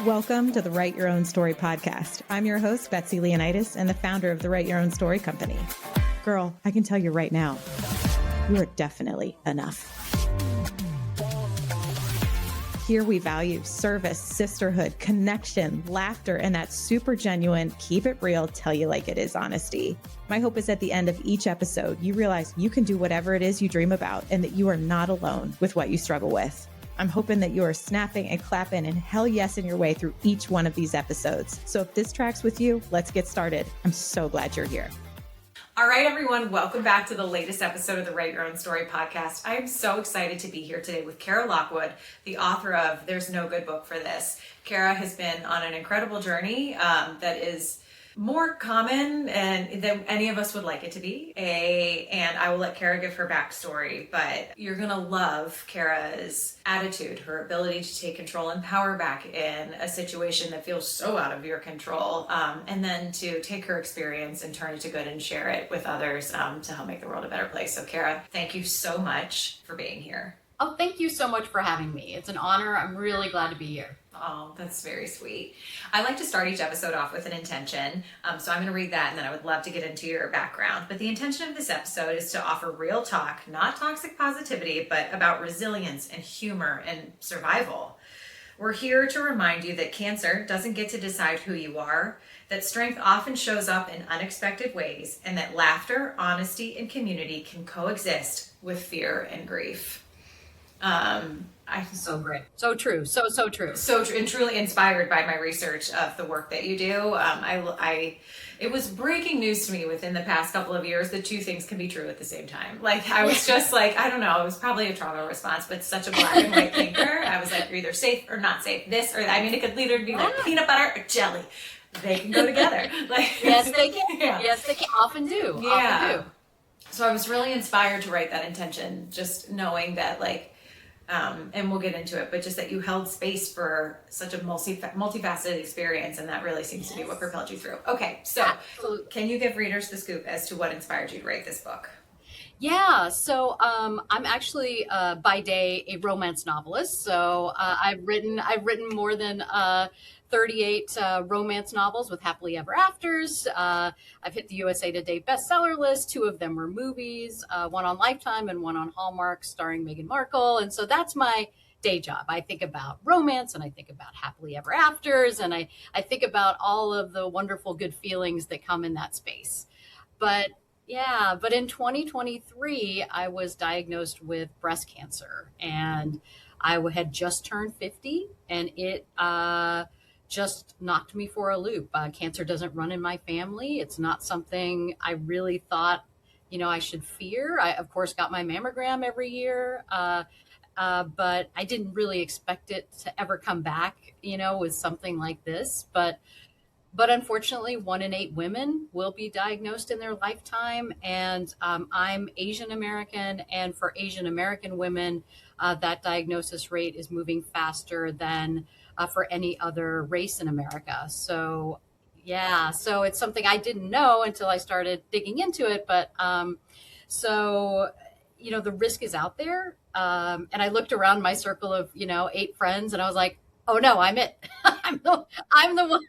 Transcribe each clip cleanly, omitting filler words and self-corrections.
Welcome to the Write Your Own Story podcast. I'm your host, Betsy Leonidas, and the founder of the Write Your Own Story company. Girl, I can tell you right now, you are definitely enough. Here we value service, sisterhood, connection, laughter, and that super genuine, keep it real, tell you like it is honesty. My hope is at the end of each episode, you realize you can do whatever it is you dream about and that you are not alone with what you struggle with. I'm hoping that you are snapping and clapping and hell yes in your way through each one of these episodes. So if this tracks with you, let's get started. I'm so glad you're here. All right, everyone, welcome back to the latest episode of the Write Your Own Story podcast. I am so excited to be here today with Cara Lockwood, the author of There's No Good Book for This. Cara has been on an incredible journey that is more common than any of us would like it to be. And I will let Cara give her backstory, but you're going to love Cara's attitude, her ability to take control and power back in a situation that feels so out of your control, and then to take her experience and turn it to good and share it with others to help make the world a better place. So Cara, thank you so much for being here. Oh, thank you so much for having me. It's an honor. I'm really glad to be here. Oh, that's very sweet. I like to start each episode off with an intention. So I'm going to read that and then I would love to get into your background. But the intention of this episode is to offer real talk, not toxic positivity, but about resilience and humor and survival. We're here to remind you that cancer doesn't get to decide who you are, that strength often shows up in unexpected ways, and that laughter, honesty, and community can coexist with fear and grief. So great. So true. So true. So true, and truly inspired by my research of the work that you do. It was breaking news to me within the past couple of years that two things can be true at the same time. Like, I was just like, I don't know, it was probably a trauma response, but such a black and white thinker. I was like, you're either safe or not safe. This or that. I mean, it could either be like peanut butter or jelly. They can go together. Like, yes, they can. Yeah. Yes, they can. Often do. Yeah. Often do. So I was really inspired to write that intention, just knowing that, like, and we'll get into it, but just that you held space for such a multifaceted experience, and that really seems to be what propelled you through. Okay, so Absolutely. Can you give readers the scoop as to what inspired you to write this book? Yeah, so I'm actually by day a romance novelist. So I've written more than 38 romance novels with happily ever afters. I've hit the USA Today bestseller list. 2 of them were movies, one on Lifetime and one on Hallmark, starring Meghan Markle. And so that's my day job. I think about romance and I think about happily ever afters, and I think about all of the wonderful good feelings that come in that space. But in 2023, I was diagnosed with breast cancer, and I had just turned 50, and it just knocked me for a loop. Cancer doesn't run in my family. It's not something I really thought, I should fear. I, of course, got my mammogram every year, but I didn't really expect it to ever come back, with something like this. But unfortunately, 1 in 8 women will be diagnosed in their lifetime. And I'm Asian American. And for Asian American women, that diagnosis rate is moving faster than for any other race in America. So, so it's something I didn't know until I started digging into it. But the risk is out there. And I looked around my circle of, 8 friends, and I was like, oh no, I'm it. I'm the one.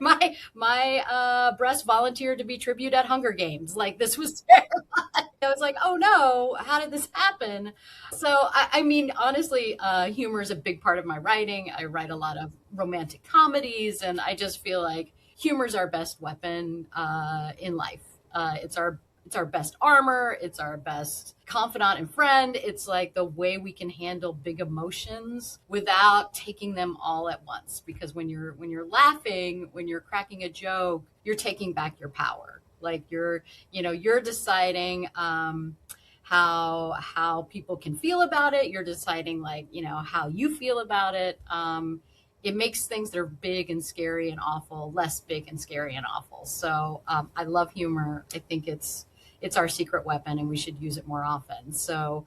My breast volunteered to be tribute at Hunger Games. Like, this was terrifying. I was like, oh no, how did this happen? So, I mean, honestly, humor is a big part of my writing. I write a lot of romantic comedies, and I just feel like humor is our best weapon in life. It's our best armor. It's our best confidant and friend. It's like the way we can handle big emotions without taking them all at once. Because when you're laughing, when you're cracking a joke, you're taking back your power. Like you're deciding how people can feel about it. You're deciding how you feel about it. It makes things that are big and scary and awful less big and scary and awful. So I love humor. I think it's our secret weapon, and we should use it more often. So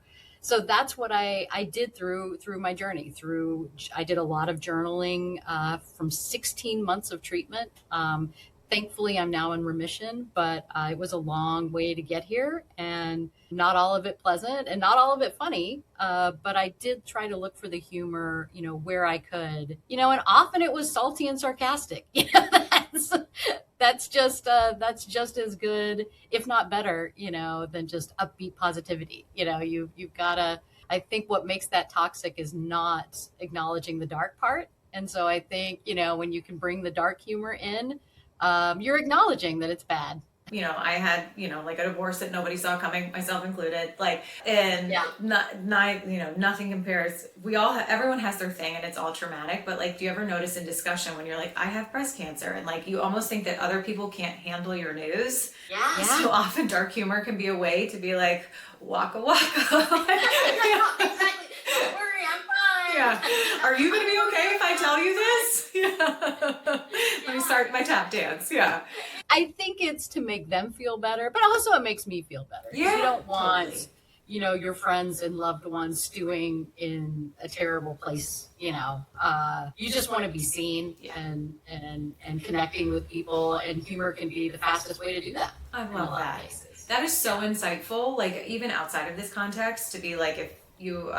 that's what I did through my journey. I did a lot of journaling from 16 months of treatment. Thankfully, I'm now in remission, but it was a long way to get here, and not all of it pleasant and not all of it funny. But I did try to look for the humor, where I could, and often it was salty and sarcastic. That's just as good, if not better, than just upbeat positivity. You've gotta. I think what makes that toxic is not acknowledging the dark part. And so I think, when you can bring the dark humor in, you're acknowledging that it's bad. I had, like a divorce that nobody saw coming, myself included, and nothing compares. Everyone has their thing and it's all traumatic, but do you ever notice in discussion when you're like, I have breast cancer, and you almost think that other people can't handle your news? Yeah. So often dark humor can be a way to be like, waka waka. Exactly. Don't worry, I'm fine. Yeah. Are you going to be okay if I tell you this? Yeah. Let me start my tap dance. Yeah. I think it's to make them feel better, but also it makes me feel better. Yeah. You don't want, totally. Your friends and loved ones stewing in a terrible place. You just want to be seen and connecting with people, and humor can be the fastest way to do that. I love that. That is so insightful. Even outside of this context, to be if you,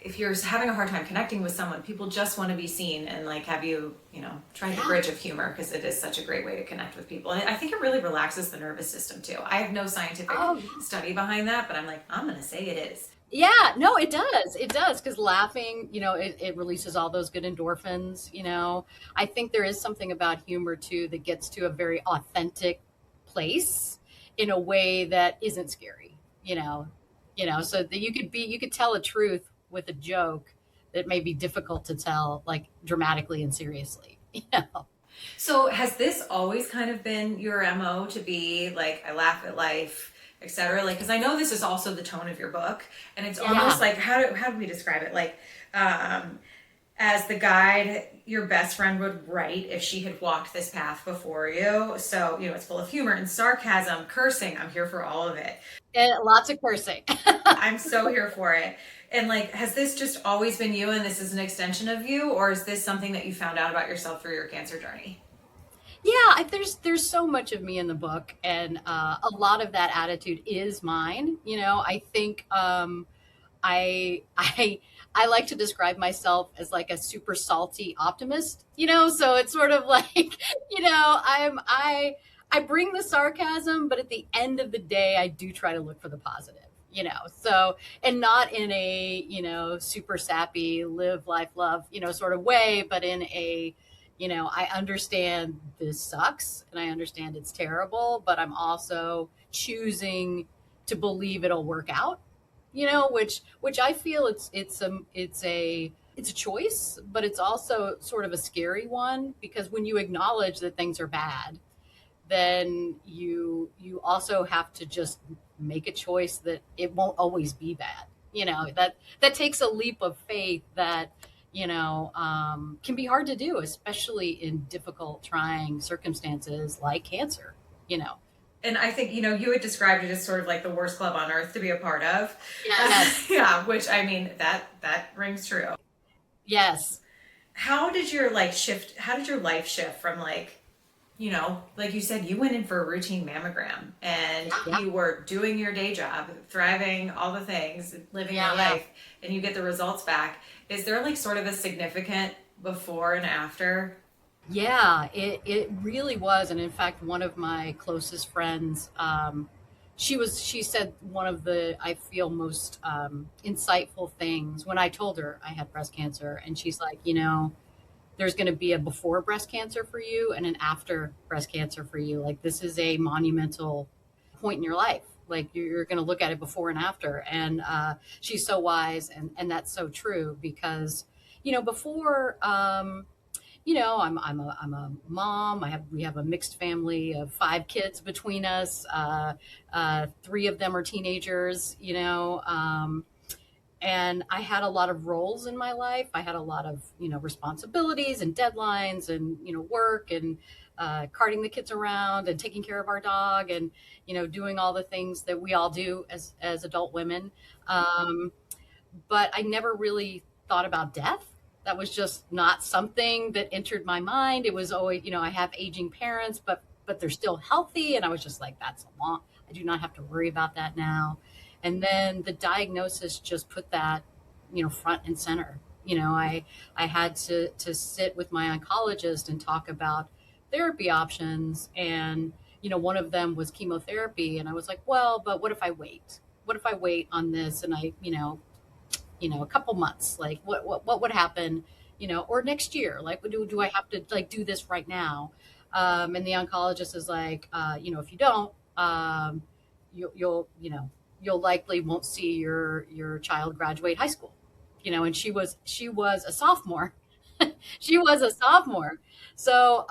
if you're having a hard time connecting with someone, people just want to be seen and have you, try the bridge of humor, because it is such a great way to connect with people. And I think it really relaxes the nervous system too. I have no scientific study behind that, but I'm going to say it is. Yeah, no, it does. It does, because laughing, it releases all those good endorphins. I think there is something about humor too that gets to a very authentic place in a way that isn't scary, so that you could tell a truth with a joke that may be difficult to tell dramatically and seriously. So has this always kind of been your MO, to be I laugh at life, etc.? Because I know this is also the tone of your book, and it's almost how do we describe it? As the guide your best friend would write if she had walked this path before you. So, it's full of humor and sarcasm, cursing. I'm here for all of it. And lots of cursing. I'm so here for it. And has this just always been you, and this is an extension of you, or is this something that you found out about yourself through your cancer journey? Yeah, there's so much of me in the book, and a lot of that attitude is mine. I think I like to describe myself as a super salty optimist. So it's sort of I bring the sarcasm, but at the end of the day, I do try to look for the positive. So, and not in a, super sappy, live, life, love, sort of way, but in a, I understand this sucks and I understand it's terrible, but I'm also choosing to believe it'll work out, which I feel it's a choice, but it's also sort of a scary one, because when you acknowledge that things are bad, then you also have to just make a choice that it won't always be bad. That takes a leap of faith that, can be hard to do, especially in difficult, trying circumstances like cancer, And I think, you had described it as sort of the worst club on earth to be a part of. Yes. Yeah, which that rings true. Yes. How did your life shift from like you said, you went in for a routine mammogram, and you were doing your day job, thriving, all the things, living your life, and you get the results back. Is there sort of a significant before and after? Yeah, it really was. And in fact, one of my closest friends, she said one of the, I feel, most insightful things when I told her I had breast cancer. And she's like, there's going to be a before breast cancer for you and an after breast cancer for you. This is a monumental point in your life. You're going to look at it before and after. And she's so wise. And that's so true, because, before, I'm a mom. We have a mixed family of 5 kids between us. 3 of them are teenagers, and I had a lot of roles in my life. I had a lot of, responsibilities and deadlines and, work and carting the kids around and taking care of our dog and, doing all the things that we all do as adult women. But I never really thought about death. That was just not something that entered my mind. It was always, I have aging parents, but they're still healthy. And I was just like, that's a long, I do not have to worry about that now. And then the diagnosis just put that, front and center. I had to sit with my oncologist and talk about therapy options. And, one of them was chemotherapy. And I was like, well, but what if I wait? What if I wait on this and a couple months, like what would happen, or next year, like do I have to like do this right now? And the oncologist is like, if you don't, you'll likely won't see your child graduate high school, and she was a sophomore. She was a sophomore. So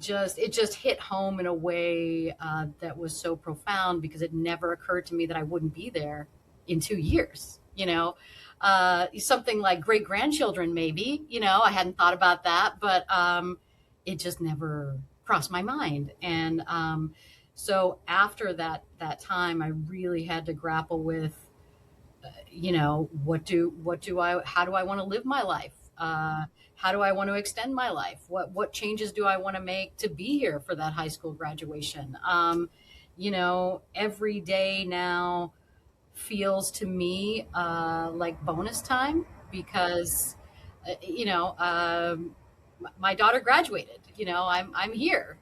it just hit home in a way that was so profound, because it never occurred to me that I wouldn't be there in 2 years. Something like great grandchildren, maybe. I hadn't thought about that, but it just never crossed my mind. And so after that time, I really had to grapple with, how do I want to live my life? How do I want to extend my life? What changes do I want to make to be here for that high school graduation? Every day now feels to me like bonus time, because, my daughter graduated. I'm here.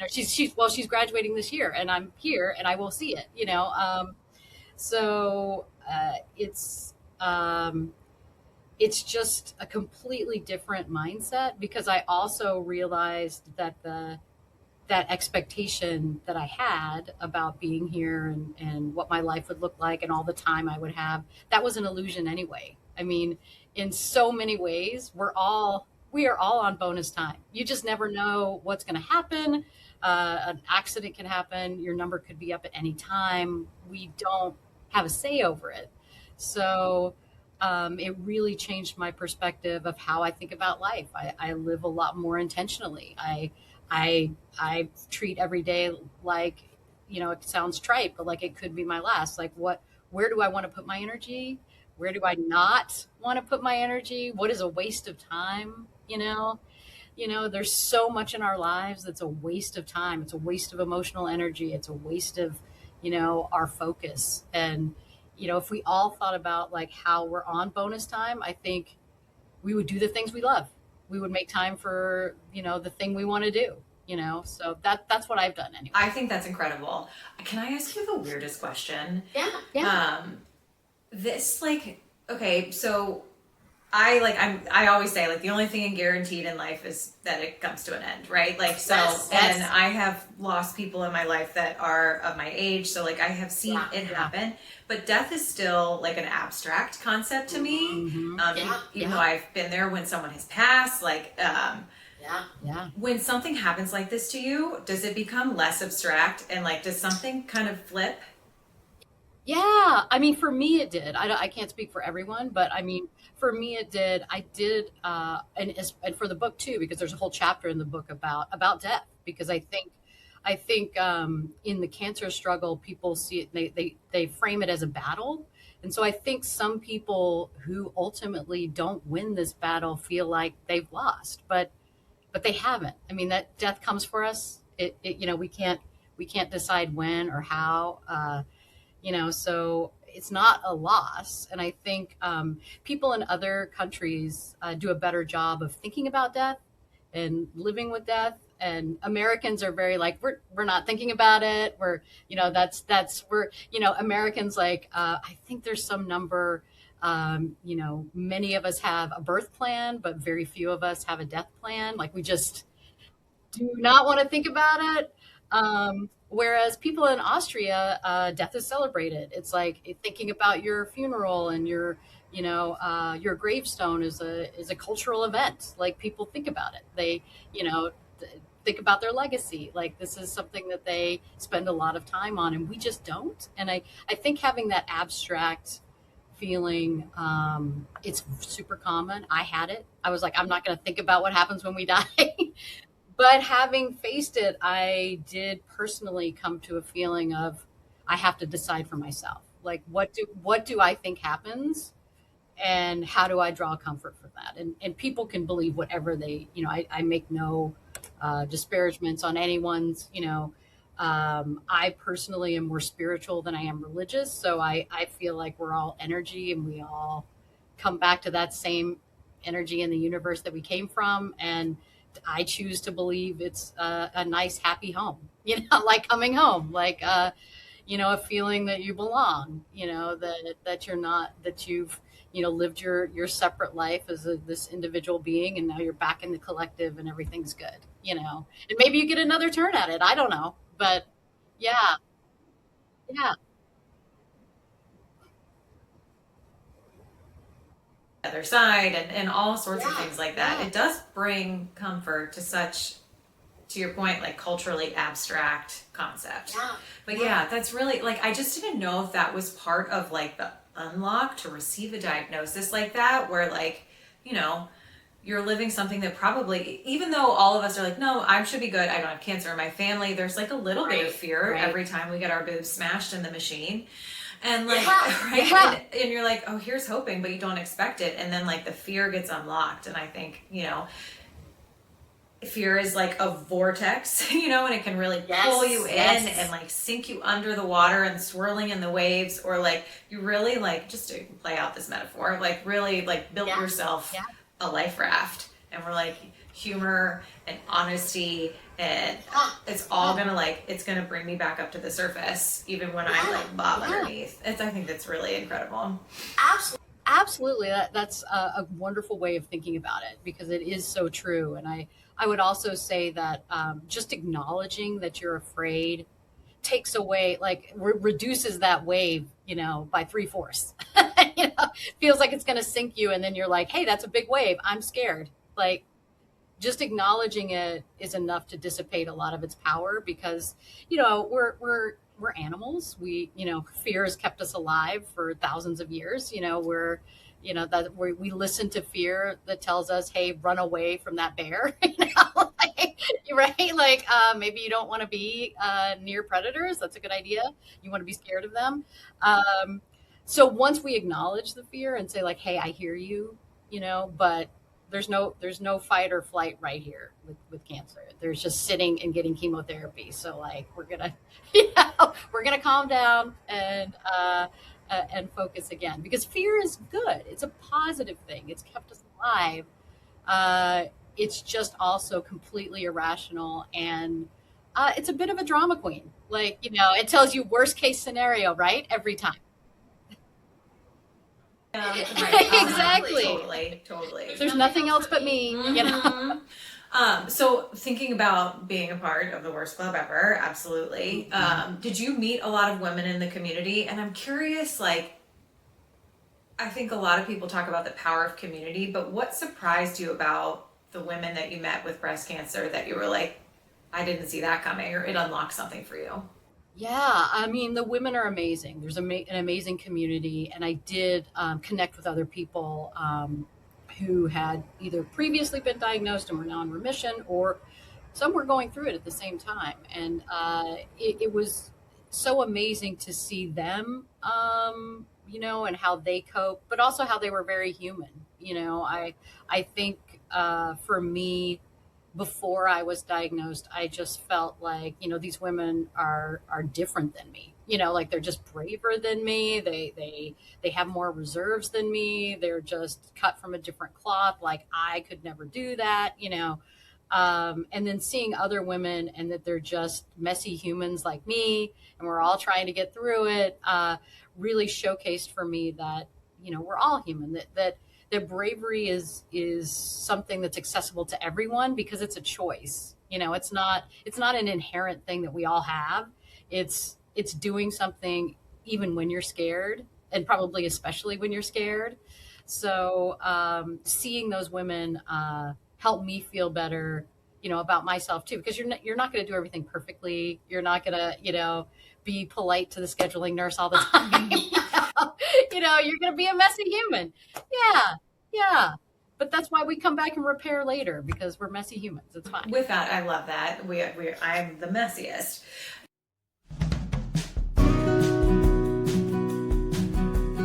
She's graduating this year, and I'm here, and I will see it. So it's just a completely different mindset, because I also realized that that expectation that I had about being here and what my life would look like and all the time I would have, that was an illusion anyway. I mean, in so many ways, we are all on bonus time. You just never know what's going to happen. An accident can happen. Your number could be up at any time. We don't have a say over it. So it really changed my perspective of how I think about life. I live a lot more intentionally. I treat every day like, it sounds trite, but like it could be my last. Like where do I want to put my energy? Where do I not want to put my energy? What is a waste of time? There's so much in our lives that's a waste of time. It's a waste of emotional energy. It's a waste of, our focus. And, if we all thought about like how we're on bonus time, I think we would do the things we love. We would make time for, the thing we want to do, so that's what I've done anyway. I think that's incredible. Can I ask you the weirdest question? Yeah. This okay, so I always say the only thing guaranteed in life is that it comes to an end, right? Yes. And I have lost people in my life that are of my age, so I have seen it happen, but death is still an abstract concept to me. Even though I've been there when someone has passed, when something happens like this to you, does it become less abstract, and does something kind of flip? Yeah, I mean, for me it did. I can't speak for everyone, but I mean, for me it did. I did, and for the book too, because there's a whole chapter in the book about death. Because I think in the cancer struggle, people see it, they frame it as a battle, and so I think some people who ultimately don't win this battle feel like they've lost, but they haven't. I mean, that death comes for us. We can't decide when or how. So it's not a loss. And I think people in other countries do a better job of thinking about death and living with death. And Americans are very we're not thinking about it. We're, Americans I think there's some number, many of us have a birth plan, but very few of us have a death plan. We just do not want to think about it. Whereas people in Austria, death is celebrated. It's thinking about your funeral and your gravestone is a cultural event. People think about it. They, think about their legacy. This is something that they spend a lot of time on, and we just don't. And I think having that abstract feeling, it's super common. I had it. I was I'm not going to think about what happens when we die. But having faced it, I did personally come to a feeling of I have to decide for myself. What do I think happens? And how do I draw comfort from that? And people can believe whatever they, I make no disparagements on anyone's, I personally am more spiritual than I am religious. So I feel like we're all energy and we all come back to that same energy in the universe that we came from. And I choose to believe it's a nice, happy home, like coming home, like, a feeling that you belong, that you're not, that you've, lived your separate life as this individual being. And now you're back in the collective and everything's good, and maybe you get another turn at it. I don't know, but yeah, yeah, Other side and all sorts of things like that. It does bring comfort to such, to your point, like culturally abstract concept. But yeah, that's really like, I just didn't know if that was part of like the unlock to receive a diagnosis like that, where like, you're living something that probably, even though all of us are like, no, I should be good, I don't have cancer in my family, there's like a little bit of fear every time we get our boobs smashed in the machine. And like, and you're like, oh, here's hoping, but you don't expect it. And then like the fear gets unlocked. And I think, fear is like a vortex, and it can really pull you in and like sink you under the water and swirling in the waves, or like you really like, just to play out this metaphor, like really like build yourself a life raft. And we're like, humor and honesty, and it's all gonna like, it's gonna bring me back up to the surface even when I like bob underneath. I think that's really incredible. Absolutely. That's a wonderful way of thinking about it, because it is so true. And I would also say that just acknowledging that you're afraid takes away, like reduces that wave, by 3/4. Feels like it's going to sink you. And then you're like, hey, that's a big wave. I'm scared. Like, just acknowledging it is enough to dissipate a lot of its power, because, we're animals. We, fear has kept us alive for thousands of years. We listen to fear that tells us, hey, run away from that bear, right? Like, maybe you don't want to be near predators. That's a good idea. You want to be scared of them. So once we acknowledge the fear and say like, hey, I hear you, but there's no fight or flight right here with cancer. There's just sitting and getting chemotherapy. So like, we're gonna calm down and focus again, because fear is good. It's a positive thing. It's kept us alive. It's just also completely irrational, and it's a bit of a drama queen. Like, it tells you worst case scenario, right? Every time. Right. Exactly. Totally. There's nothing else but me, So thinking about being a part of the worst club ever, absolutely. Did you meet a lot of women in the community? And I'm curious, like, I think a lot of people talk about the power of community, but what surprised you about the women that you met with breast cancer that you were like, I didn't see that coming, or it unlocked something for you? Yeah, I mean, the women are amazing. There's an amazing community, and I did connect with other people who had either previously been diagnosed and were now in remission, or some were going through it at the same time. And it was so amazing to see them, and how they cope, but also how they were very human. I think for me, before I was diagnosed, I just felt like, these women are different than me. Like, they're just braver than me. They have more reserves than me. They're just cut from a different cloth. Like, I could never do that, and then seeing other women, and that they're just messy humans like me, and we're all trying to get through it, really showcased for me that, we're all human, that bravery is something that's accessible to everyone, because it's a choice. It's not an inherent thing that we all have. It's doing something even when you're scared, and probably especially when you're scared. So seeing those women help me feel better, about myself too, because you're not going to do everything perfectly. You're not going to, be polite to the scheduling nurse all the time. You're going to be a messy human. Yeah. But that's why we come back and repair later, because we're messy humans. It's fine. With that, I love that. I'm the messiest.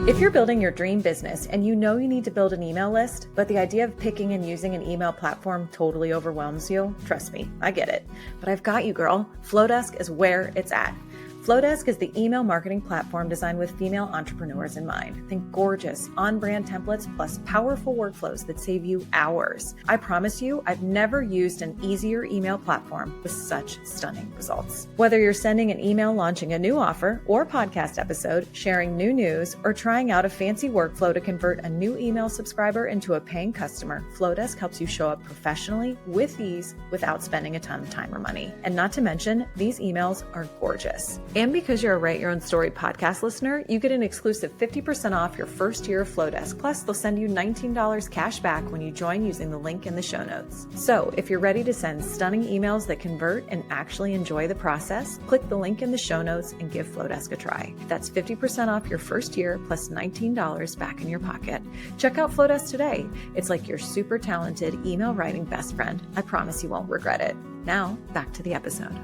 If you're building your dream business and you know you need to build an email list, but the idea of picking and using an email platform totally overwhelms you, trust me, I get it. But I've got you, girl. Flowdesk is where it's at. Flowdesk is the email marketing platform designed with female entrepreneurs in mind. Think gorgeous, on-brand templates plus powerful workflows that save you hours. I promise you, I've never used an easier email platform with such stunning results. Whether you're sending an email launching a new offer or podcast episode, sharing new news, or trying out a fancy workflow to convert a new email subscriber into a paying customer, Flowdesk helps you show up professionally with ease without spending a ton of time or money. And not to mention, these emails are gorgeous. And because you're a Write Your Own Story podcast listener, you get an exclusive 50% off your first year of Flowdesk. Plus, they'll send you $19 cash back when you join using the link in the show notes. So if you're ready to send stunning emails that convert and actually enjoy the process, click the link in the show notes and give Flowdesk a try. That's 50% off your first year plus $19 back in your pocket. Check out Flowdesk today. It's like your super talented email writing best friend. I promise you won't regret it. Now, back to the episode.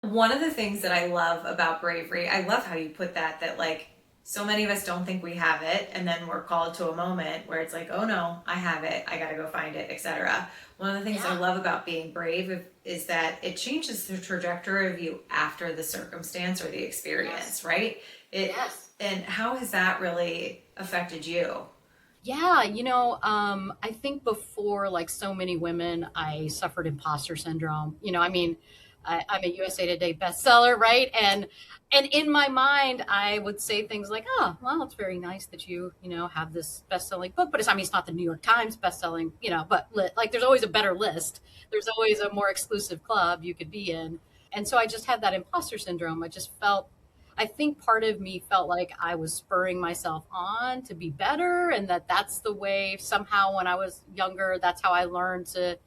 One of the things that I love about bravery, I love how you put that like so many of us don't think we have it, and then we're called to a moment where it's like, oh no, I have it, I gotta go find it, etc. One of the things I love about being brave is that it changes the trajectory of you after the circumstance or the experience, right? And how has that really affected you? Yeah, I think before, like so many women, I suffered imposter syndrome. I'm a USA Today bestseller, right? And in my mind, I would say things like, "Oh, well, it's very nice that you have this best-selling book, but it's not the New York Times best-selling, but like there's always a better list. There's always a more exclusive club you could be in." And so I just had that imposter syndrome. I think part of me felt like I was spurring myself on to be better, and that's the way somehow when I was younger, that's how I learned to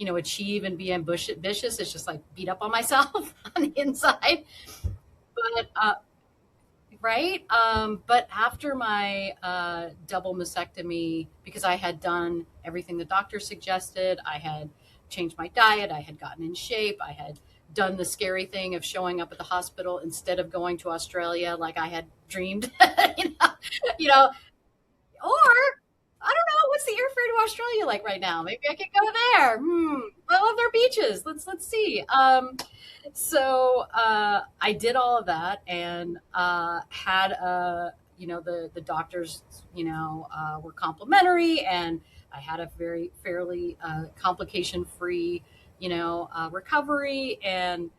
achieve and be ambitious. It's just like beat up on myself on the inside. But, right. But after my double mastectomy, because I had done everything the doctor suggested, I had changed my diet, I had gotten in shape, I had done the scary thing of showing up at the hospital instead of going to Australia like I had dreamed, or I don't know, what's the airfare to Australia like right now? Maybe I could go there. I love their beaches. Let's see. So I did all of that and had the doctors were complimentary, and I had a very fairly complication-free recovery, and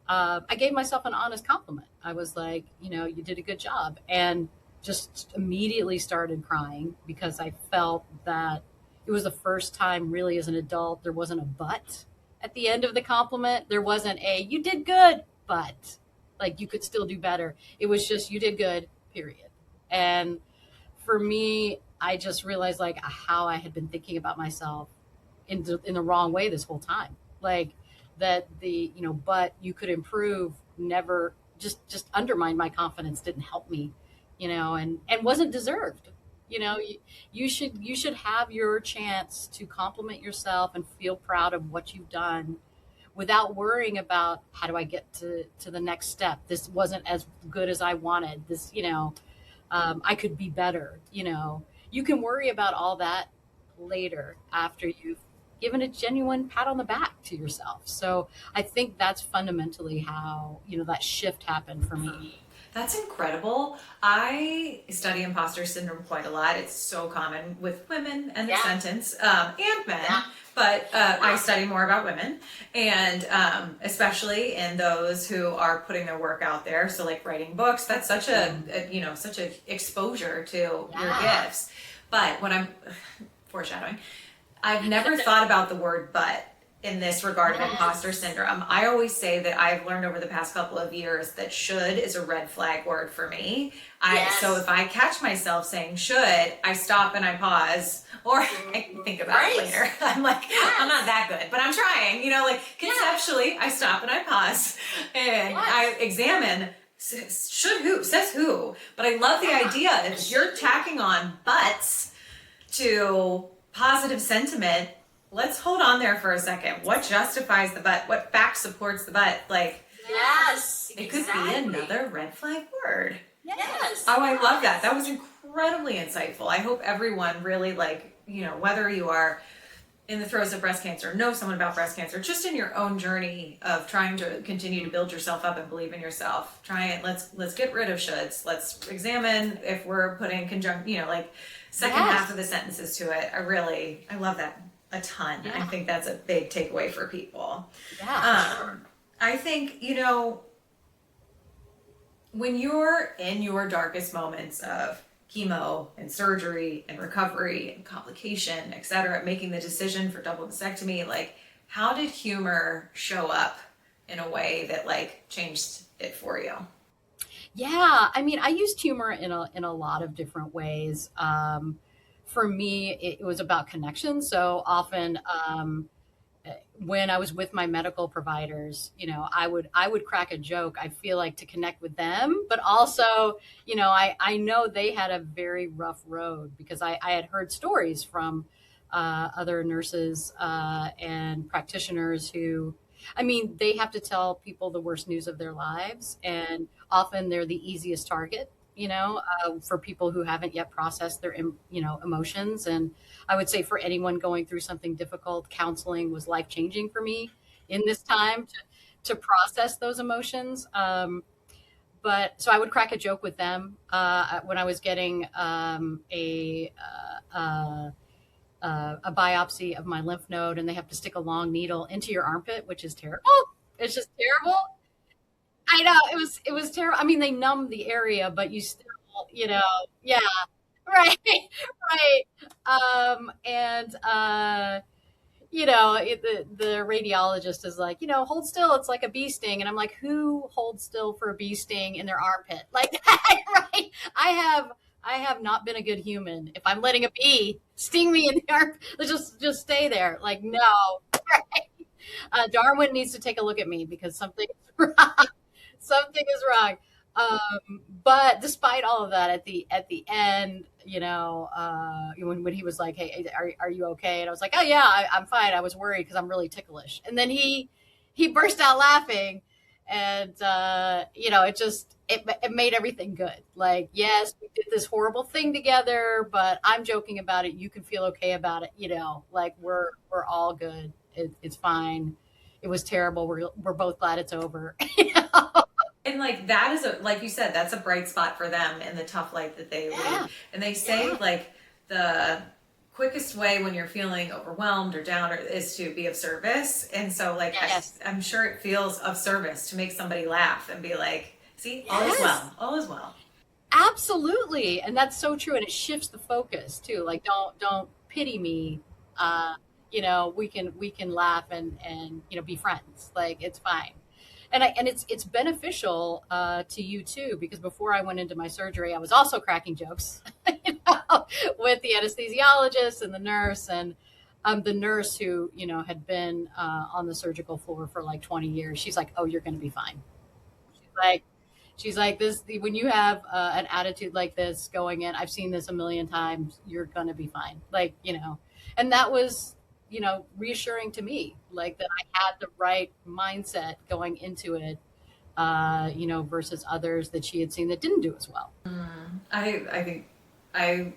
I gave myself an honest compliment. I was like, you did a good job, and just immediately started crying because I felt that it was the first time really as an adult there wasn't a but at the end of the compliment. There wasn't a you did good, but like you could still do better. It was just you did good, period. And for me, I just realized like how I had been thinking about myself in the wrong way this whole time. Like that but you could improve never just undermined my confidence, didn't help me. And wasn't deserved. You should have your chance to compliment yourself and feel proud of what you've done without worrying about how do I get to the next step. This wasn't as good as I wanted. This, I could be better. You can worry about all that later after you've given a genuine pat on the back to yourself. So I think that's fundamentally how, that shift happened for me. That's incredible. I study imposter syndrome quite a lot. It's so common with women and the sentence, and men, but I study more about women, and especially in those who are putting their work out there. So like writing books, that's such such a exposure to your gifts. But when I'm foreshadowing, I've never thought about the word but in this regard of imposter syndrome. I always say that I've learned over the past couple of years that should is a red flag word for me. So if I catch myself saying should, I stop and I pause, or I think about it later. I'm like, I'm not that good, but I'm trying, conceptually, I stop and I pause and I examine should who, says who. But I love the idea that if you're tacking on buts, to positive sentiment, let's hold on there for a second. What justifies the but? What fact supports the but? Like, Yes, it could be another red flag word. Yes. Oh, I love that. That was incredibly insightful. I hope everyone really, like, you know, whether you are in the throes of breast cancer, know someone about breast cancer, just in your own journey of trying to continue to build yourself up and believe in yourself. Let's get rid of shoulds. Let's examine if we're putting like second half of the sentences to it. I love that a ton. Yeah. I think that's a big takeaway for people. Yeah, for sure. I think, you know, when you're in your darkest moments of chemo and surgery and recovery and complication, etc., making the decision for double mastectomy, like, how did humor show up in a way that like changed it for you? Yeah, I mean, I used humor in a lot of different ways. For me, it was about connection. So often, when I was with my medical providers, you know, I would crack a joke. I feel like to connect with them, but also, you know, I know they had a very rough road because I had heard stories from other nurses and practitioners who, I mean, they have to tell people the worst news of their lives, and often they're the easiest target, you know, for people who haven't yet processed their, you know, emotions. And I would say for anyone going through something difficult, counseling was life changing for me in this time to process those emotions. But so I would crack a joke with them when I was getting a biopsy of my lymph node, and they have to stick a long needle into your armpit, which is terrible. It's just terrible. I know it was terrible. I mean, they numb the area, but you still, you know, yeah, right, right. And you know, the radiologist is like, you know, hold still. It's like a bee sting, and I'm like, who holds still for a bee sting in their armpit like that, right? I have not been a good human if I'm letting a bee sting me in the armpit. Let's just stay there. Like, no, right? Darwin needs to take a look at me because something is wrong. Something is wrong. But despite all of that, at the end, you know, when he was like, "Hey, are you okay?" and I was like, "Oh yeah, I'm fine." I was worried because I'm really ticklish, and then he burst out laughing, and you know, it made everything good. Like, yes, we did this horrible thing together, but I'm joking about it. You can feel okay about it. You know, like we're all good. It's fine. It was terrible. We're both glad it's over. You know? And like that is like you said, that's a bright spot for them in the tough life that they lead. And they say like the quickest way when you're feeling overwhelmed or down is to be of service. And so like Yes. I'm sure it feels of service to make somebody laugh and be like, see, all is well, all is well. Absolutely. And that's so true. And it shifts the focus too. Like, don't pity me. You know, we can laugh and, you know, be friends. Like, it's fine. And it's beneficial to you too, because before I went into my surgery, I was also cracking jokes, you know, with the anesthesiologist and the nurse, and the nurse who, you know, had been on the surgical floor for like 20 years. She's like, "Oh, you're going to be fine." Like, she's like, this, when you have an attitude like this going in, I've seen this a million times, you're going to be fine. Like, you know, and that was, you know, reassuring to me, like that I had the right mindset going into it, you know, versus others that she had seen that didn't do as well. I think I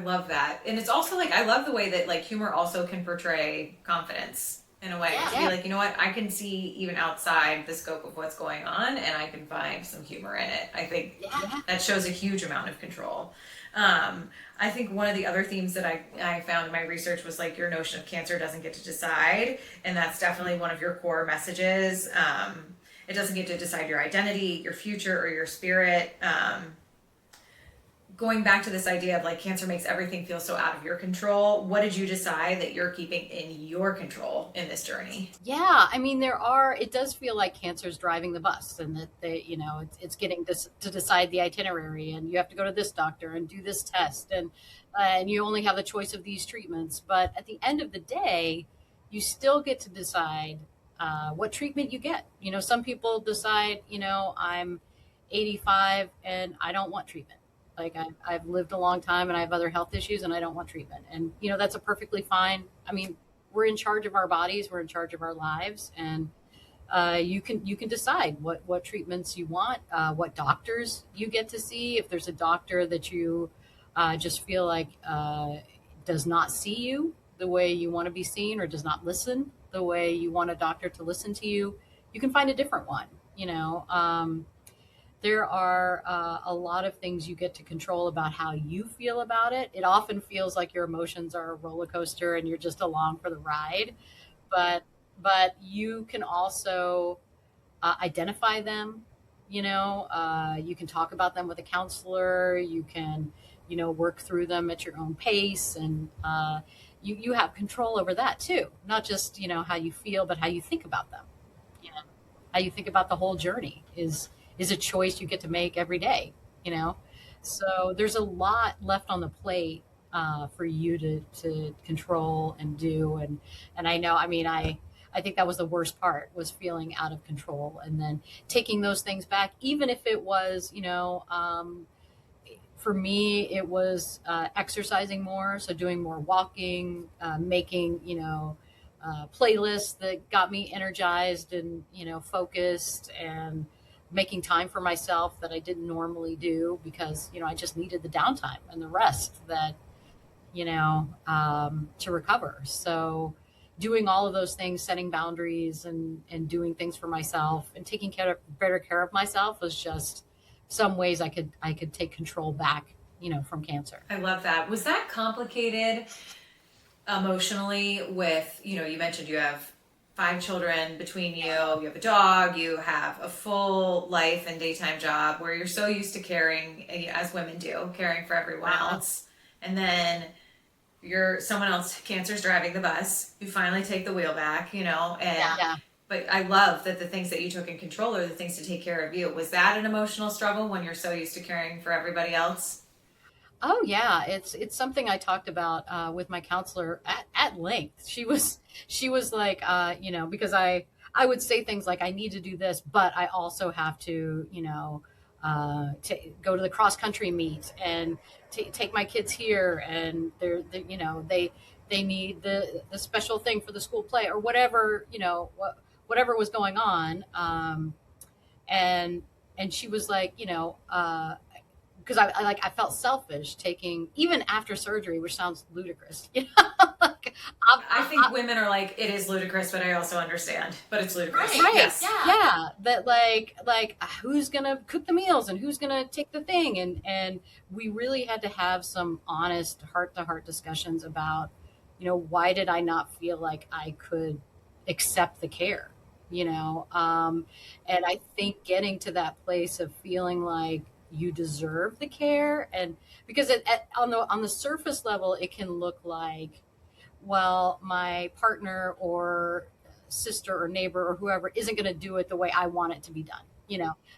love that. And it's also like I love the way that like humor also can portray confidence in a way. To be like, you know what, I can see even outside the scope of what's going on and I can find some humor in it. I think that shows a huge amount of control. I think one of the other themes that I found in my research was like your notion of cancer doesn't get to decide. And that's definitely one of your core messages. It doesn't get to decide your identity, your future, or your spirit. Going back to this idea of like cancer makes everything feel so out of your control. What did you decide that you're keeping in your control in this journey? Yeah, I mean, it does feel like cancer's driving the bus, and that you know, it's getting this to decide the itinerary, and you have to go to this doctor and do this test, and you only have the choice of these treatments. But at the end of the day, you still get to decide what treatment you get. You know, some people decide, you know, I'm 85 and I don't want treatment. Like I've lived a long time and I have other health issues and I don't want treatment. And, that's a perfectly fine. I mean, we're in charge of our bodies. We're in charge of our lives. And you can decide what treatments you want, what doctors you get to see. If there's a doctor that you just feel like does not see you the way you want to be seen, or does not listen the way you want a doctor to listen to you, you can find a different one. There are a lot of things you get to control about how you feel about it. It often feels like your emotions are a roller coaster and you're just along for the ride, but you can also identify them. You can talk about them with a counselor. You can work through them at your own pace, and you have control over that too. Not just how you feel, but how you think about them. You know, how you think about the whole journey is a choice you get to make every day. You know, so there's a lot left on the plate for you to control and do. And I know, I mean, I think that was the worst part, was feeling out of control and then taking those things back, even if it was, for me, it was exercising more. So doing more walking, making, playlists that got me energized and, focused, and making time for myself that I didn't normally do because, I just needed the downtime and the rest that, to recover. So doing all of those things, setting boundaries and doing things for myself and taking better care of myself was just some ways I could take control back, from cancer. I love that. Was that complicated emotionally with, you mentioned you have 5 children between you have a dog, you have a full life and daytime job where you're so used to caring, as women do, caring for everyone else. And then someone else, cancer's driving the bus, you finally take the wheel back, but I love that the things that you took in control are the things to take care of you. Was that an emotional struggle when you're so used to caring for everybody else? Oh yeah, it's something I talked about with my counselor at length. She was like, because I would say things like, I need to do this, but I also have to, to go to the cross country meet and take my kids here, and they need the special thing for the school play or whatever, whatever was going on. And she was like, because I felt selfish taking, even after surgery, which sounds ludicrous. Like, I think women are like, it is ludicrous, but I also understand. But it's ludicrous. Right. Yes. Yeah. That like who's gonna cook the meals and who's gonna take the thing, and we really had to have some honest heart-to-heart discussions about, why did I not feel like I could accept the care, and I think getting to that place of feeling like you deserve the care, and because on the surface level it can look like, well, my partner or sister or neighbor or whoever isn't going to do it the way I want it to be done,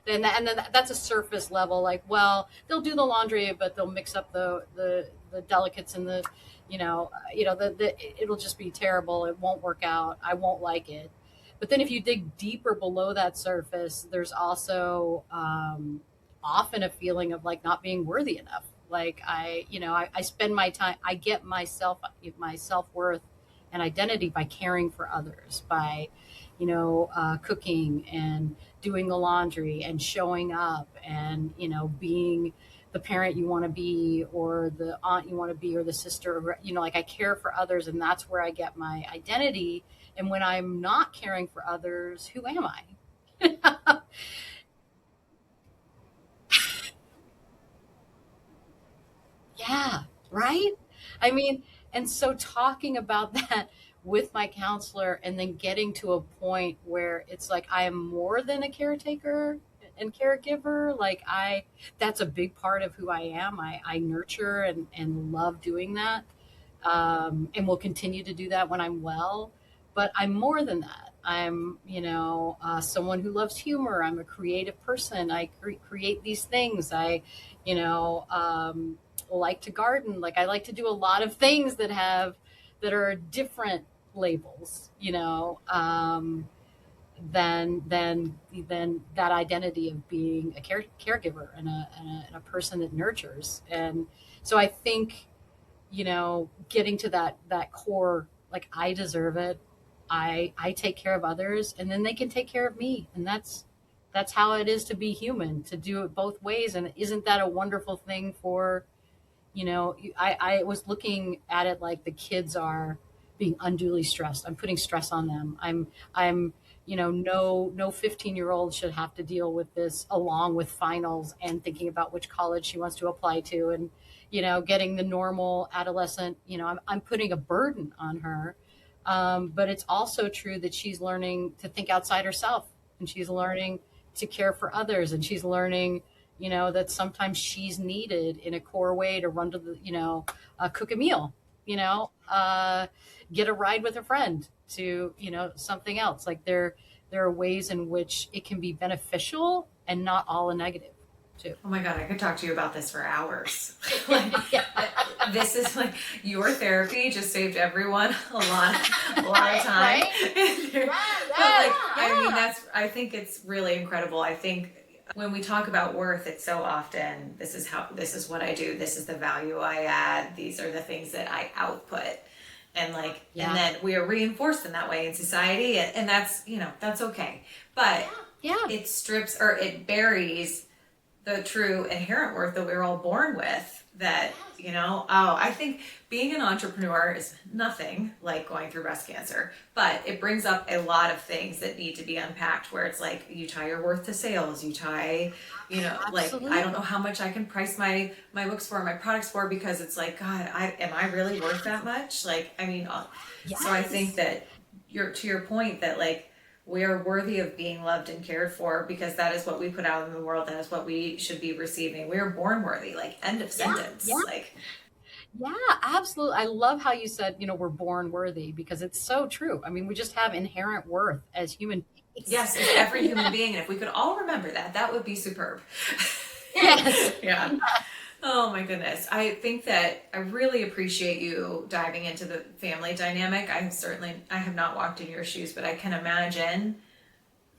then that's a surface level, like, well, they'll do the laundry but they'll mix up the delicates and it'll just be terrible, it won't work out, I won't like it. But then if you dig deeper below that surface, there's also often a feeling of like not being worthy enough. Like I spend my time, I get my self-worth and identity by caring for others, by, cooking and doing the laundry and showing up and, being the parent you want to be, or the aunt you want to be, or the sister, or, like I care for others, and that's where I get my identity. And when I'm not caring for others, who am I? Yeah, right? I mean, and so talking about that with my counselor, and then getting to a point where it's like I am more than a caretaker and caregiver. Like that's a big part of who I am. I nurture and love doing that. And will continue to do that when I'm well. But I'm more than that. I'm, someone who loves humor. I'm a creative person. I create these things. I, like to garden. Like I like to do a lot of things that are different labels, than that identity of being a caregiver and a person that nurtures. And so I think, getting to that core, like, I deserve it. I take care of others, and then they can take care of me. And that's how it is to be human, to do it both ways. And isn't that a wonderful thing for, I was looking at it like the kids are being unduly stressed. I'm putting stress on them. I'm no 15-year-old should have to deal with this along with finals and thinking about which college she wants to apply to, and getting the normal adolescent. I'm putting a burden on her, but it's also true that she's learning to think outside herself, and she's learning to care for others, and she's learning that sometimes she's needed in a core way to run to the cook a meal, get a ride with a friend, to something else. Like, there are ways in which it can be beneficial and not all a negative too. Oh my God, I could talk to you about this for hours. Like, this is like, your therapy just saved everyone a lot of time. Right? I mean, I think it's really incredible. I think when we talk about worth, it's so often, this is what I do. This is the value I add. These are the things that I output. And and then we are reinforced in that way in society. And that's, that's okay. But it strips, or it buries the true inherent worth that we're all born with, that, I think being an entrepreneur is nothing like going through breast cancer, but it brings up a lot of things that need to be unpacked, where it's like, you tie your worth to sales, you tie, Absolutely. I don't know how much I can price my books for, my products for, because it's like, God, am I really worth that much? So I think that to your point, that we are worthy of being loved and cared for, because that is what we put out in the world. That is what we should be receiving. We are born worthy, end of sentence. Yeah, absolutely. I love how you said, we're born worthy, because it's so true. I mean, we just have inherent worth as human beings. Yes, as every human being. And if we could all remember that would be superb. Yes. Yeah. Oh my goodness. I think that I really appreciate you diving into the family dynamic. I have not walked in your shoes, but I can imagine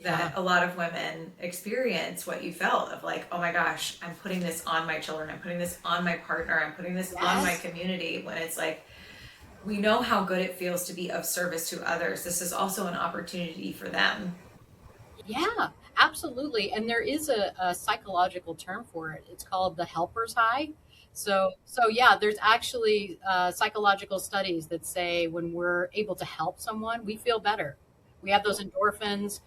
that a lot of women experience what you felt of oh my gosh, I'm putting this on my children. I'm putting this on my partner. I'm putting this on my community, when it's we know how good it feels to be of service to others. This is also an opportunity for them. Yeah, absolutely. And there is a psychological term for it. It's called the helper's high. So yeah, there's actually psychological studies that say when we're able to help someone, we feel better. We have those endorphins,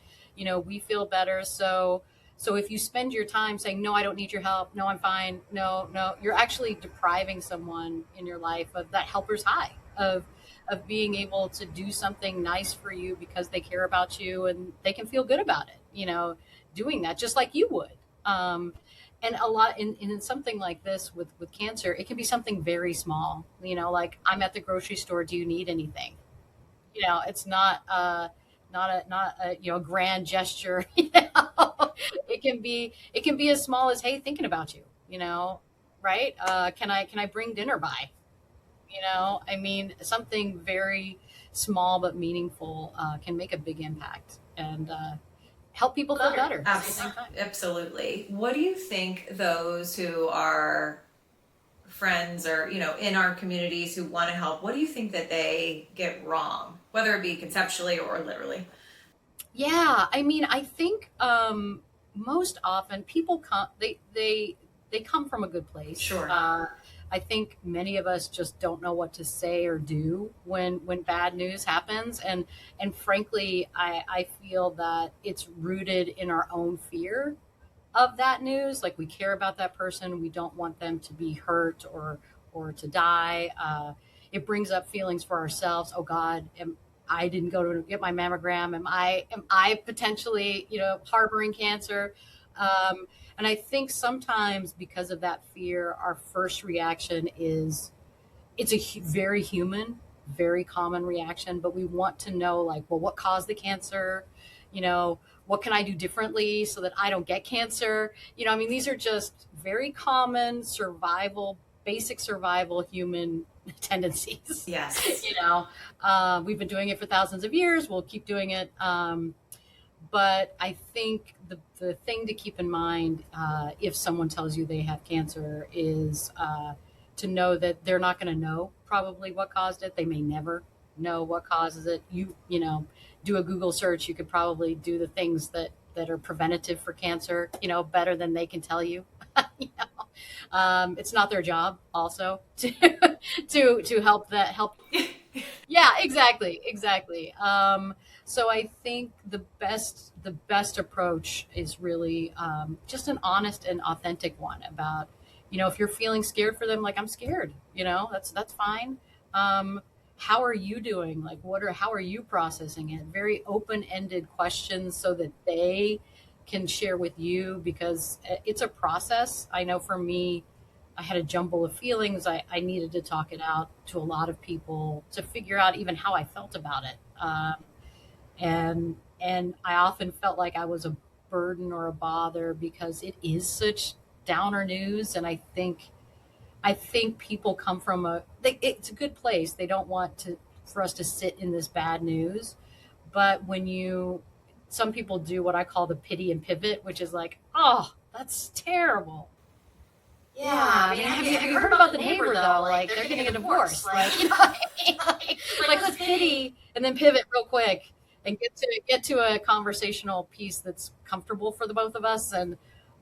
we feel better. So if you spend your time saying, no, I don't need your help, no, I'm fine, no, you're actually depriving someone in your life of that helper's high, of being able to do something nice for you because they care about you and they can feel good about it, doing that just like you would. And a lot in something like this with cancer, it can be something very small, like, I'm at the grocery store, do you need anything? It's not a grand gesture. It can be as small as, hey, thinking about you, right? Can I bring dinner by? I mean, something very small but meaningful can make a big impact and help people feel better. Absolutely. What do you think those who are friends or, in our communities who want to help, what do you think that they get wrong, whether it be conceptually or literally? Yeah, I mean, I think most often people come, they come from a good place. Sure. I think many of us just don't know what to say or do when bad news happens. And frankly, I feel that it's rooted in our own fear of that news. Like, we care about that person. We don't want them to be hurt or to die. It brings up feelings for ourselves. Oh God, I didn't go to get my mammogram. Am I potentially, harboring cancer? And I think sometimes because of that fear, our first reaction is, it's a very human, very common reaction, but we want to know, well, what caused the cancer? What can I do differently so that I don't get cancer? I mean, these are just very common basic survival human tendencies. Yes. We've been doing it for thousands of years. We'll keep doing it. But I think the thing to keep in mind, if someone tells you they have cancer, is to know that they're not going to know probably what caused it. They may never know what causes it. Do a Google search. You could probably do the things that are preventative for cancer, better than they can tell you. It's not their job also to help. Yeah, exactly. So I think the best approach is really just an honest and authentic one about, if you're feeling scared for them, like, I'm scared, that's fine. How are you doing? Like, how are you processing it? Very open-ended questions so that they can share with you, because it's a process. I know for me, I had a jumble of feelings. I needed to talk it out to a lot of people to figure out even how I felt about it. And I often felt like I was a burden or a bother because it is such downer news. And I think people come from it's a good place. They don't want for us to sit in this bad news. But some people do what I call the pity and pivot, which is like, oh, that's terrible. Yeah, I mean, have you heard about the neighbor though? Like, they're getting a divorce. Like, let's pity and then pivot real quick and get to a conversational piece that's comfortable for the both of us. And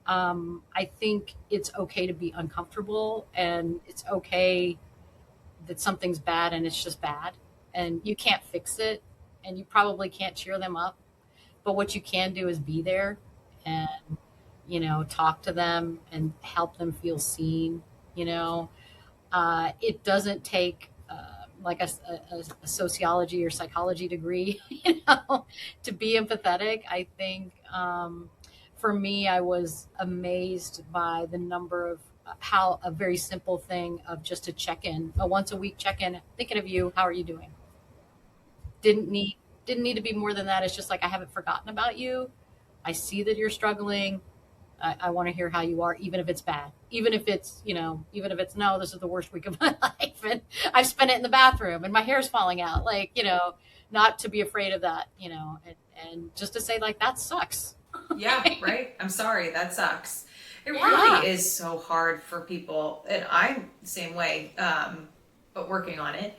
I think it's okay to be uncomfortable, and it's okay that something's bad and it's just bad, and you can't fix it, and you probably can't cheer them up. But what you can do is be there and talk to them and help them feel seen. It doesn't take like a sociology or psychology degree, to be empathetic. I think for me, I was amazed by the number of how a very simple thing of just a check-in, a once a week check-in, thinking of you, how are you doing? Didn't need to be more than that. It's just like, I haven't forgotten about you. I see that you're struggling. I want to hear how you are, even if it's bad, even if it's, no, this is the worst week of my life, and I've spent it in the bathroom and my hair's falling out, like, not to be afraid of that, and just to say, like, that sucks. Yeah, right. I'm sorry, that sucks. It really is so hard for people, and I'm the same way, but working on it,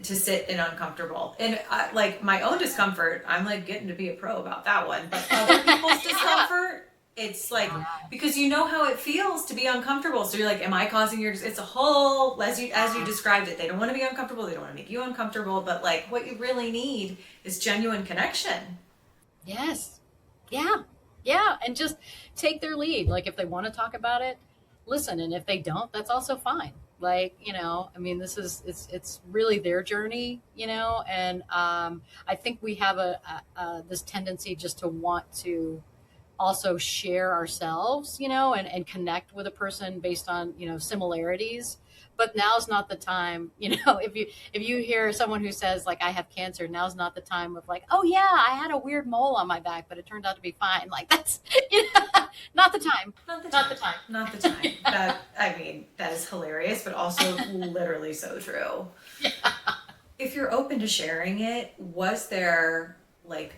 to sit in uncomfortable. And like, my own discomfort, I'm like getting to be a pro about that one, but other people's discomfort, it's like, because you know how it feels to be uncomfortable. So you're like, am I causing it's a whole, as you described it, they don't want to be uncomfortable. They don't want to make you uncomfortable. But like, what you really need is genuine connection. Yes. Yeah. And just take their lead. Like, if they want to talk about it, listen. And if they don't, that's also fine. Like, I mean, it's really their journey, and I think we have this tendency just to want to also share ourselves, and connect with a person based on, similarities. But now's not the time, if you hear someone who says, like, I have cancer, now's not the time of like, oh yeah, I had a weird mole on my back, but it turned out to be fine. Like, that's not the time. Not the time. That is hilarious, but also literally so true. Yeah. If you're open to sharing it, was there like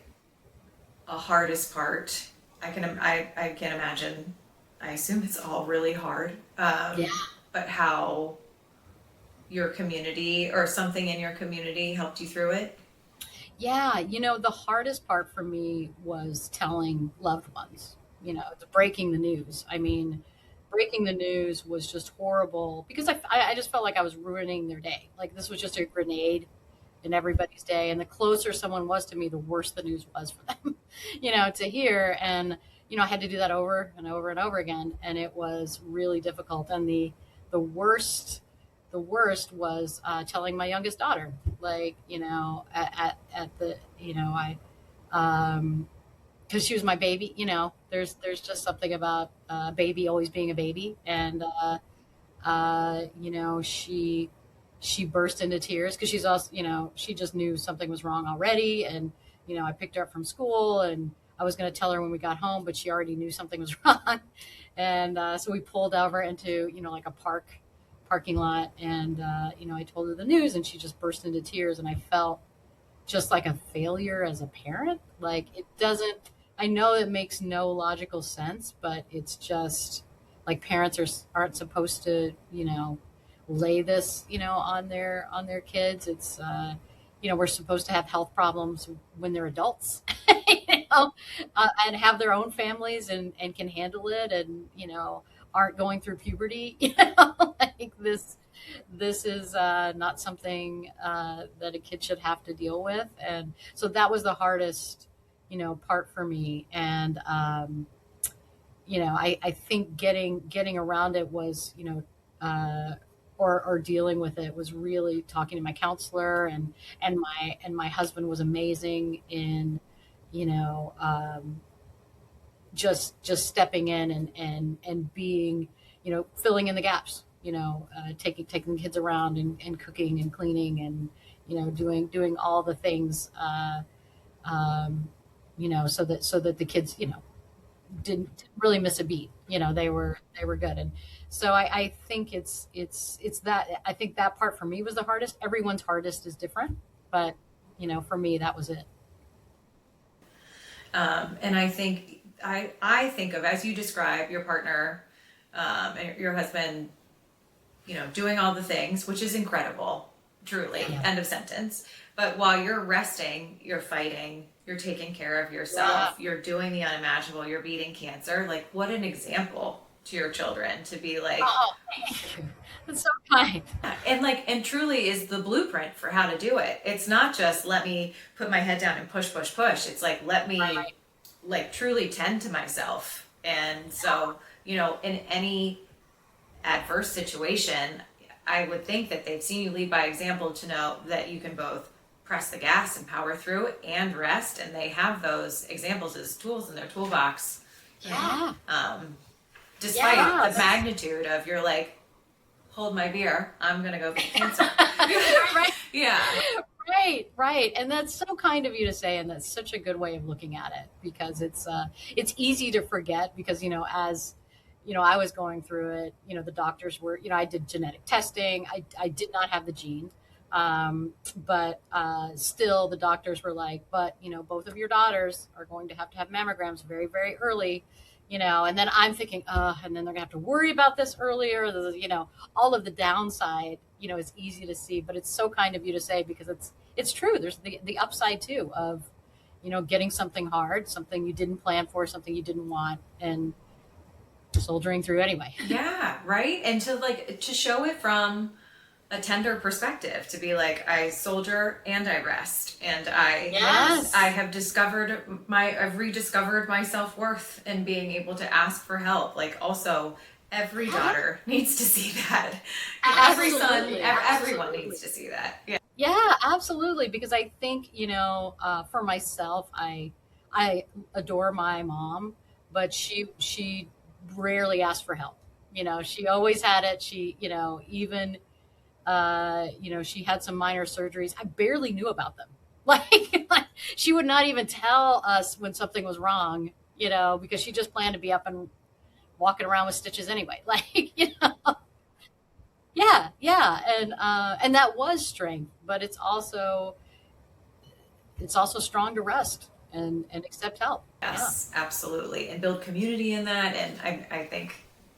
a hardest part? I can't imagine. I assume it's all really hard. But how your community or something in your community helped you through it? Yeah, the hardest part for me was telling loved ones, breaking the news. I mean, breaking the news was just horrible because I just felt like I was ruining their day. Like, this was just a grenade in everybody's day. And the closer someone was to me, the worse the news was for them, to hear. And, I had to do that over and over and over again. And it was really difficult. And the worst was telling my youngest daughter, like, at the, because she was my baby, there's just something about a baby always being a baby. And, she burst into tears because she's also, she just knew something was wrong already. And, I picked her up from school and I was going to tell her when we got home, but she already knew something was wrong. And so we pulled over into, like a parking lot. And, I told her the news and she just burst into tears. And I felt just like a failure as a parent. Like, it doesn't I know it makes no logical sense, but it's just like parents aren't supposed to, lay this, on their kids. It's, we're supposed to have health problems when they're adults, and have their own families and can handle it and, aren't going through puberty, like this is not something that a kid should have to deal with. And so that was the hardest, part for me. And, I think getting around it was, or dealing with it was really talking to my counselor, and my husband was amazing in, you know, just stepping in and being, filling in the gaps, taking the kids around and cooking and cleaning and, doing all the things, so that the kids, didn't really miss a beat. They were good. And so I think it's that, I think that part for me was the hardest. Everyone's hardest is different, but for me, that was it. And I think I think of, as you describe, your partner, and your husband, doing all the things, which is incredible, truly, end of sentence. But while you're resting, you're fighting, you're taking care of yourself, you're doing the unimaginable, you're beating cancer. Like, what an example to your children to be like, oh, thank you. That's so kind. And truly is the blueprint for how to do it. It's not just let me put my head down and push. It's like, let me like truly tend to myself. And so, in any adverse situation, I would think that they've seen you lead by example to know that you can both press the gas and power through and rest. And they have those examples as tools in their toolbox. Yeah. Despite the magnitude of, you're like, hold my beer, I'm going to go get cancer. Right. Yeah. Right. And that's so kind of you to say, and that's such a good way of looking at it, because it's easy to forget because, as, I was going through it, the doctors were, I did genetic testing. I did not have the gene. But still the doctors were like, but, both of your daughters are going to have mammograms very, very early, and then I'm thinking, and then they're gonna have to worry about this earlier, all of the downside, is easy to see, but it's so kind of you to say, because it's true. There's the upside too of, getting something hard, something you didn't plan for, something you didn't want, and soldiering through anyway. Yeah. Right. And to show it from a tender perspective, to be like, I soldier and I rest, and I have rediscovered my self-worth and being able to ask for help. Like, also, every daughter needs to see that. Every son, everyone needs to see that. Yeah, absolutely. Because I think, for myself, I adore my mom, but she rarely asked for help. She always had it. She, even, she had some minor surgeries. I barely knew about them. Like she would not even tell us when something was wrong, because she just planned to be up and walking around with stitches anyway. Like, yeah. And that was strength, but it's also strong to rest and accept help. Yes, absolutely. And build community in that. And I think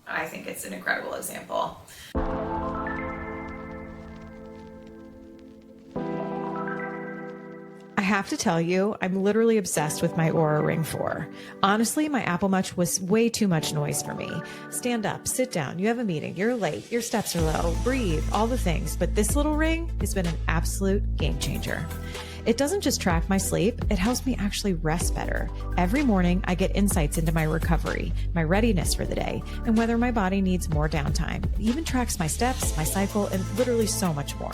it's an incredible example. I have to tell you, I'm literally obsessed with my Oura Ring 4. Honestly, my Apple Watch was way too much noise for me. Stand up, sit down, you have a meeting, you're late, your steps are low, breathe, all the things. But this little ring has been an absolute game changer. It doesn't just track my sleep, it helps me actually rest better. Every morning, I get insights into my recovery, my readiness for the day, and whether my body needs more downtime. It even tracks my steps, my cycle, and literally so much more.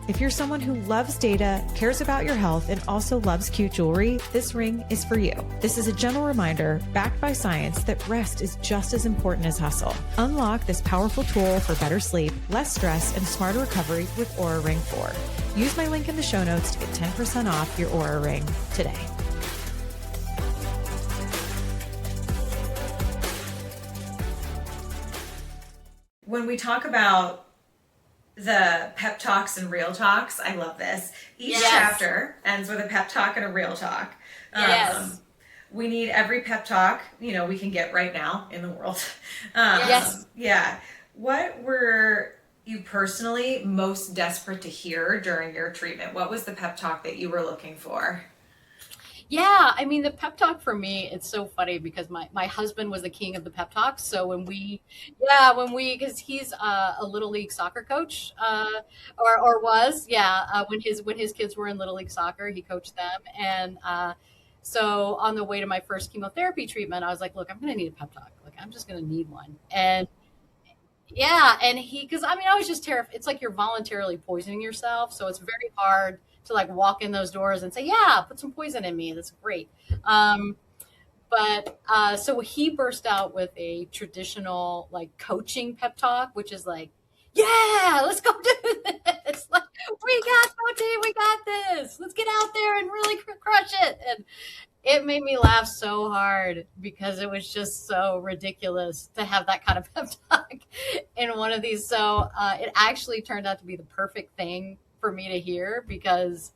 If you're someone who loves data, cares about your health, and also loves cute jewelry, this ring is for you. This is a gentle reminder, backed by science, that rest is just as important as hustle. Unlock this powerful tool for better sleep, less stress, and smarter recovery with Oura Ring 4. Use my link in the show notes to get 10% off your Oura Ring today. When we talk about the pep talks and real talks, I love this. Each chapter ends with a pep talk and a real talk. Yes. we need every pep talk, we can get right now in the world. Yes. Yeah. What were you personally most desperate to hear during your treatment? What was the pep talk that you were looking for? Yeah, I mean the pep talk for me, it's so funny because my husband was the king of the pep talks. So because he's a little league soccer coach, or was, yeah, when his kids were in little league soccer, he coached them, and so on the way to my first chemotherapy treatment, I was like, look, I'm gonna need a pep talk. Like I'm just gonna need one, and yeah, and because I mean, I was just terrified. It's like you're voluntarily poisoning yourself, so it's very hard to like walk in those doors and say, "Yeah, put some poison in me." That's great. Um, but so he burst out with a traditional like coaching pep talk, which is like, "Yeah, let's go do this. Like, we got this. Let's get out there and really crush it." And it made me laugh so hard because it was just so ridiculous to have that kind of pep talk in one of these. So it actually turned out to be the perfect thing for me to hear because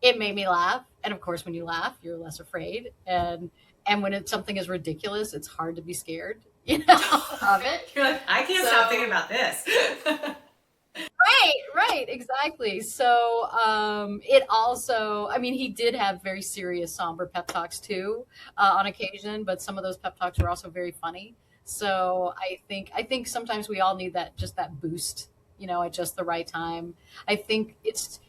it made me laugh. And of course, when you laugh, you're less afraid. And when something is ridiculous, it's hard to be scared, of it. You're like, I can't stop thinking about this. Right, exactly. So it also, I mean, he did have very serious, somber pep talks too, on occasion, but some of those pep talks were also very funny. So I think sometimes we all need that boost, at just the right time. I think it's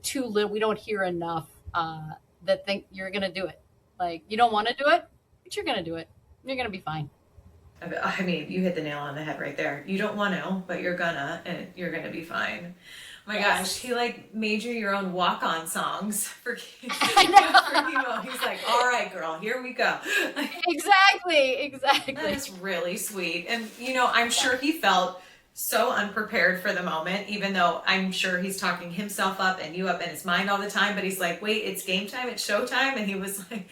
too little. We don't hear enough that think you're gonna do it. Like you don't want to do it, but you're gonna do it. You're gonna be fine. I mean, you hit the nail on the head right there. You don't want to, but you're gonna, and you're gonna be fine. Oh my gosh, he like made you your own walk-on songs for chemo. He's like, all right, girl, here we go. Exactly. That is really sweet. And, I'm sure he felt so unprepared for the moment, even though I'm sure he's talking himself up and you up in his mind all the time. But he's like, wait, it's game time, it's showtime. And he was like,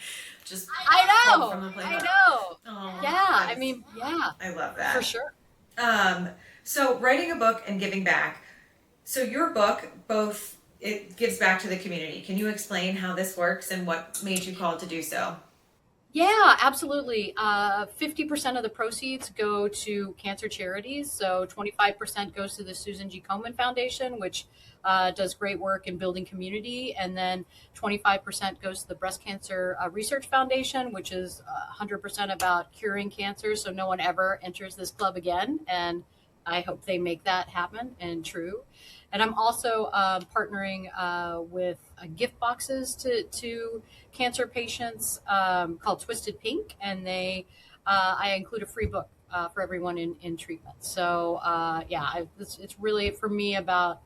just I pulled from the playbook. I know. Oh, Yeah, I mean, yeah, I love that. for sure. So writing a book and giving back. So your book, both, it gives back to the community. Can you explain how this works and what made you called to do so? Yeah, absolutely. 50% of the proceeds go to cancer charities. So 25% goes to the Susan G. Komen Foundation, which does great work in building community. And then 25% goes to the Breast Cancer Research Foundation, which is 100% about curing cancer. So no one ever enters this club again. And I hope they make that happen and true. And I'm also partnering with gift boxes to cancer patients called Twisted Pink, and I include a free book for everyone in treatment. So it's really for me about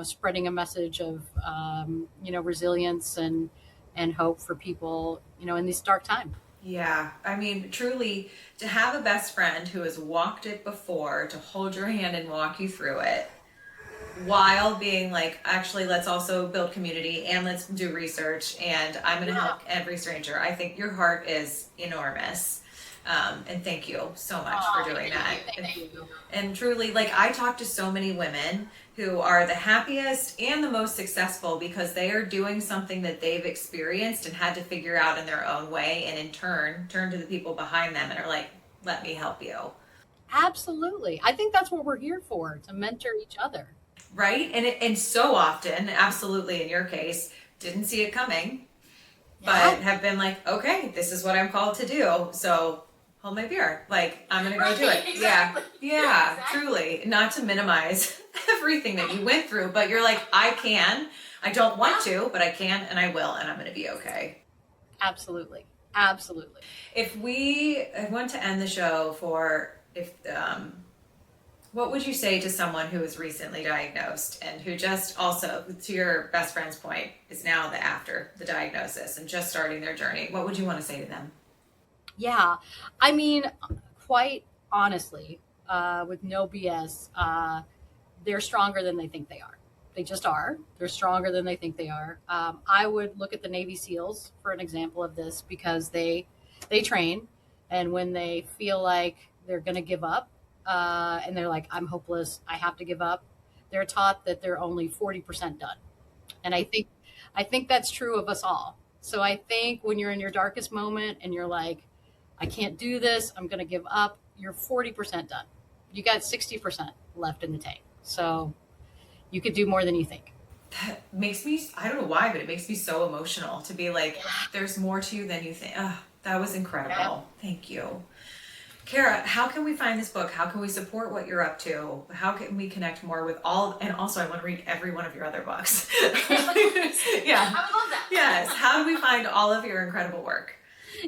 spreading a message of resilience and hope for people in this dark time. Yeah, I mean, truly, to have a best friend who has walked it before, to hold your hand and walk you through it, while being like, actually, let's also build community and let's do research and I'm going to help every stranger. I think your heart is enormous. And thank you so much for doing that. Thank you. And truly, like, I talk to so many women who are the happiest and the most successful because they are doing something that they've experienced and had to figure out in their own way, and in turn to the people behind them and are like, let me help you. Absolutely. I think that's what we're here for, to mentor each other. Right? And so often, absolutely in your case, didn't see it coming, but have been like, okay, this is what I'm called to do. So hold my beer. Like, I'm going to go do it. Exactly. Yeah, Exactly. truly. Not to minimize everything that you went through, but you're like, I can. I don't want to, but I can and I will, and I'm going to be okay. Absolutely. If I want to end the show what would you say to someone who was recently diagnosed and who just also, to your best friend's point, is now after the diagnosis and just starting their journey? What would you want to say to them? Yeah. I mean, quite honestly, with no BS, they're stronger than they think they are. They just are. They're stronger than they think they are. I would look at the Navy SEALs for an example of this because they train, and when they feel like they're going to give up, and they're like, I'm hopeless, I have to give up, they're taught that they're only 40% done. And I think that's true of us all. So I think when you're in your darkest moment and you're like, I can't do this, I'm going to give up, you're 40% done. You got 60% left in the tank. So you could do more than you think. That makes me, I don't know why, but it makes me so emotional to be like, there's more to you than you think. Oh, that was incredible. Yeah. Thank you. Cara, how can we find this book? How can we support what you're up to? How can we connect more with all, and also I want to read every one of your other books. Yeah. I would love that. Yes. How do we find all of your incredible work?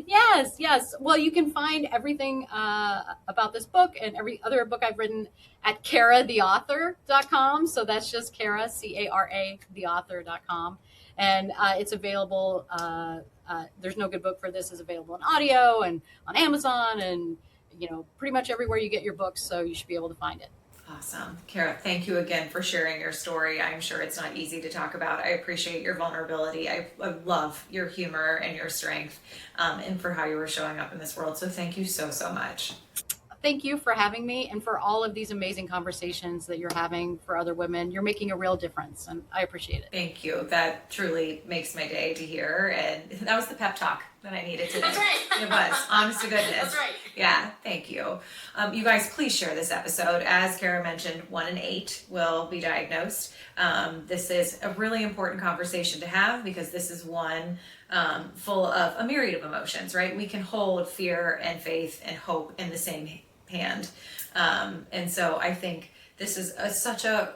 Yes. Well, you can find everything about this book and every other book I've written at caratheauthor.com. So that's just Cara, C-A-R-A, theauthor.com. And it's available. There's No Good Book for This is available in audio and on Amazon and, pretty much everywhere you get your books. So you should be able to find it. Awesome. Cara, thank you again for sharing your story. I'm sure it's not easy to talk about. I appreciate your vulnerability. I love your humor and your strength, and for how you were showing up in this world. So thank you so, so much. Thank you for having me and for all of these amazing conversations that you're having for other women. You're making a real difference, and I appreciate it. Thank you. That truly makes my day to hear. And that was the pep talk that I needed today. That's right. It was. Honest to goodness. That's right. Yeah. Thank you. You guys, please share this episode. As Cara mentioned, 1 in 8 will be diagnosed. This is a really important conversation to have because this is one full of a myriad of emotions, right? We can hold fear and faith and hope in the same hand. And so I think this is such a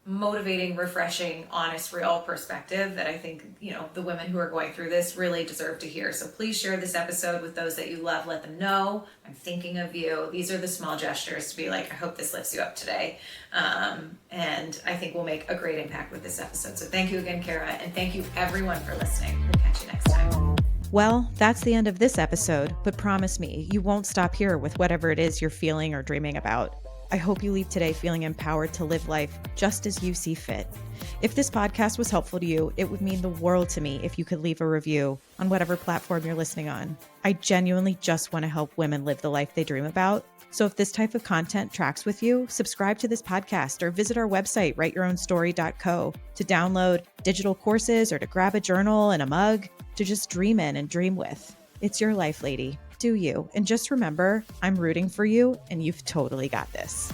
motivating, refreshing, honest, real perspective that I think, the women who are going through this really deserve to hear. So please share this episode with those that you love. Let them know I'm thinking of you. These are the small gestures to be like, I hope this lifts you up today. And I think we'll make a great impact with this episode. So thank you again, Cara. And thank you everyone for listening. We'll catch you next time. Well, that's the end of this episode, but promise me, you won't stop here with whatever it is you're feeling or dreaming about. I hope you leave today feeling empowered to live life just as you see fit. If this podcast was helpful to you, it would mean the world to me if you could leave a review on whatever platform you're listening on. I genuinely just want to help women live the life they dream about. So if this type of content tracks with you, subscribe to this podcast or visit our website, writeyourownsstory.co, to download digital courses or to grab a journal and a mug to just dream in and dream with. It's your life, lady. Do you. And just remember, I'm rooting for you and you've totally got this.